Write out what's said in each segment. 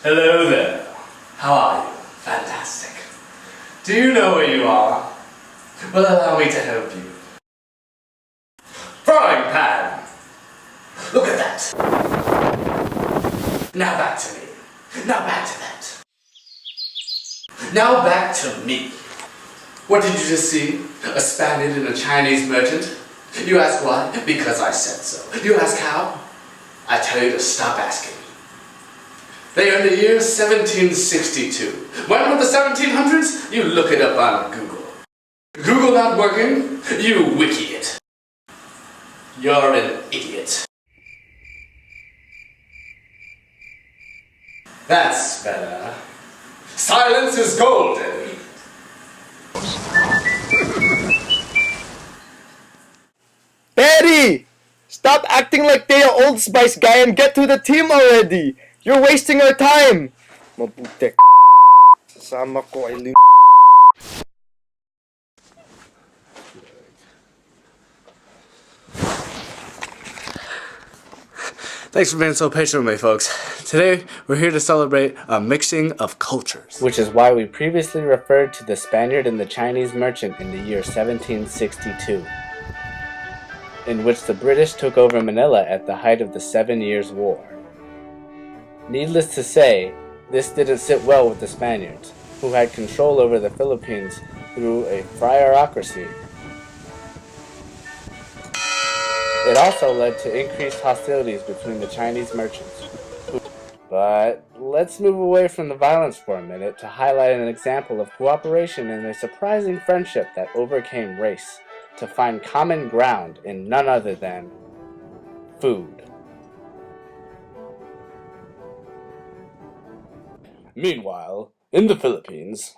Hello there. How are you? Fantastic. Do you know where you are? Well, allow me to help you. Frying pan! Look at that! Now back to me. Now back to that. Now back to me. What did you just see? A Spaniard and a Chinese merchant? You ask why? Because I said so. You ask how? I tell you to stop asking. They are in the year 1762. When were the 1700s? You look it up on Google. Google not working? You wiki it. You're an idiot. That's better. Silence is golden. Betty! Stop acting like they are Old Spice guy and get to the team already! You're wasting our time! Mabuti. Sasama ko ay Thanks for being so patient with me, folks. Today, we're here to celebrate a mixing of cultures. Which is why we previously referred to the Spaniard and the Chinese merchant in the year 1762, in which the British took over Manila at the height of the 7 Years' War. Needless to say, this didn't sit well with the Spaniards, who had control over the Philippines through a friarocracy. It also led to increased hostilities between the Chinese merchants. But let's move away from the violence for a minute to highlight an example of cooperation and a surprising friendship that overcame race to find common ground in none other than food. Meanwhile, in the Philippines,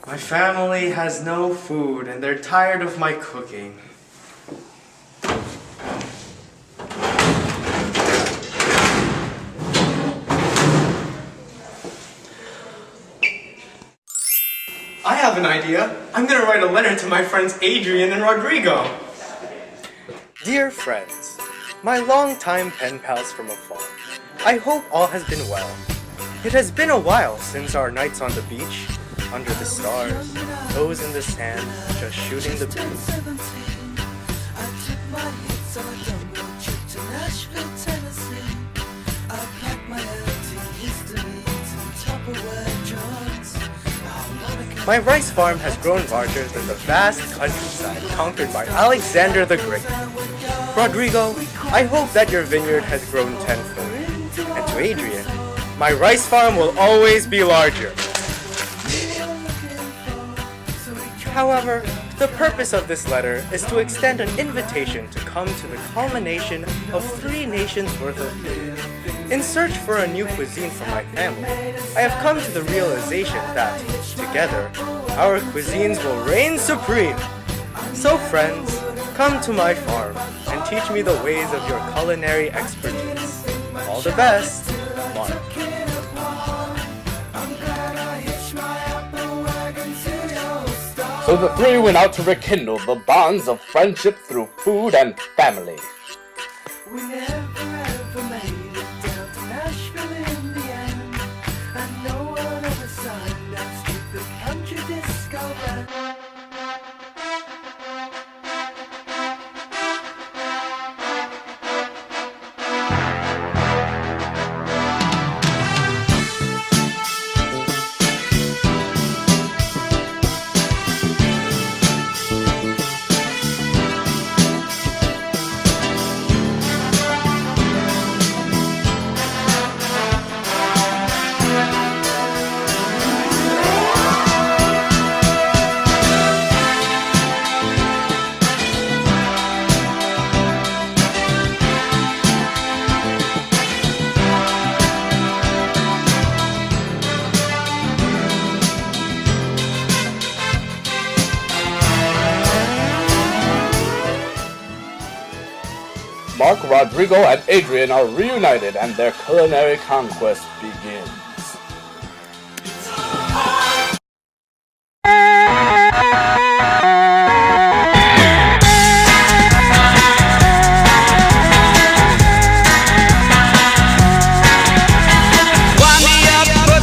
My family has no food and they're tired of my cooking. I have an idea. I'm gonna write a letter to my friends Adrian and Rodrigo. Dear friends, my longtime pen pals from afar, I hope all has been well. It has been a while since our nights on the beach, under the stars, toes in the sand, just shooting the breeze. My rice farm has grown larger than the vast countryside conquered by Alexander the Great. Rodrigo, I hope that your vineyard has grown tenfold. And to Adrian, my rice farm will always be larger. However, the purpose of this letter is to extend an invitation to come to the culmination of 3 nations worth of food. In search for a new cuisine for my family, I have come to the realization that, together, our cuisines will reign supreme. So friends, come to my farm and teach me the ways of your culinary expertise. All the best, Mark. so the 3 went out to rekindle the bonds of friendship through food and family. We never ever made it down to Nashville in the end, and no one ever signed us to the country disco band. Mark, Rodrigo, and Adrian are reunited and their culinary conquest begins. Wind me up.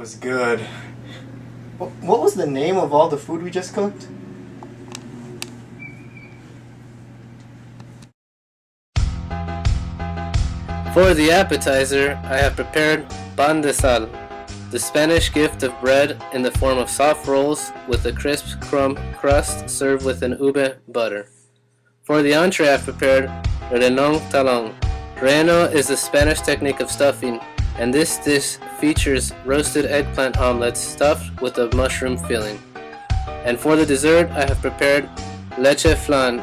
was good. What was the name of all the food we just cooked? For the appetizer, I have prepared pan de sal, the Spanish gift of bread in the form of soft rolls with a crisp crumb crust served with an ube butter. For the entree, I have prepared renong talong. Reno is the Spanish technique of stuffing, and this dish features roasted eggplant omelets stuffed with a mushroom filling. And for the dessert, I have prepared leche flan,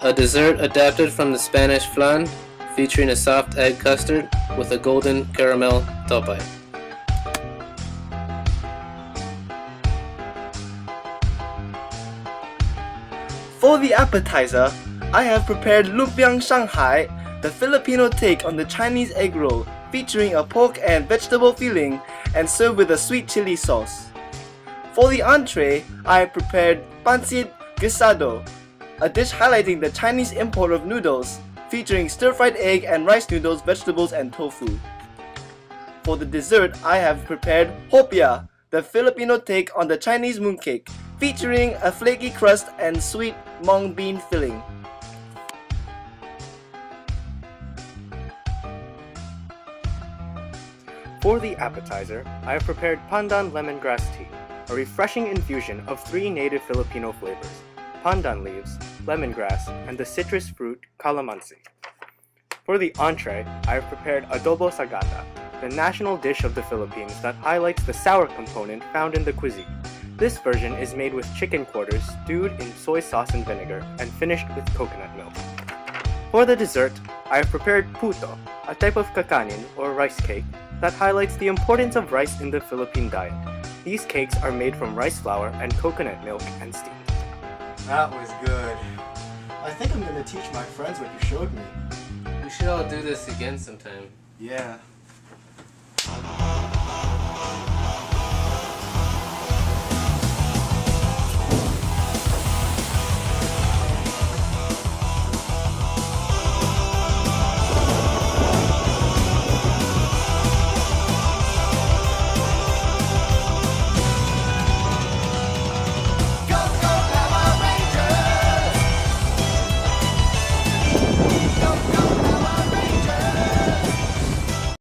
a dessert adapted from the Spanish flan, featuring a soft egg custard with a golden caramel topay. For the appetizer, I have prepared lumpiang Shanghai, the Filipino take on the Chinese egg roll, featuring a pork and vegetable filling and served with a sweet chili sauce. For the entree, I have prepared pancit guisado, a dish highlighting the Chinese import of noodles, featuring stir-fried egg and rice noodles, vegetables, and tofu. For the dessert, I have prepared hopia, the Filipino take on the Chinese mooncake, featuring a flaky crust and sweet mung bean filling. For the appetizer, I have prepared pandan lemongrass tea, a refreshing infusion of 3 native Filipino flavors: pandan leaves, lemongrass, and the citrus fruit calamansi. For the entree, I have prepared adobo sagata, the national dish of the Philippines that highlights the sour component found in the cuisine. This version is made with chicken quarters stewed in soy sauce and vinegar and finished with coconut milk. For the dessert, I have prepared puto, a type of kakanin or rice cake that highlights the importance of rice in the Philippine diet. These cakes are made from rice flour and coconut milk and steamed. That was good. I think I'm gonna teach my friends what you showed me. We should all do this again sometime. Yeah.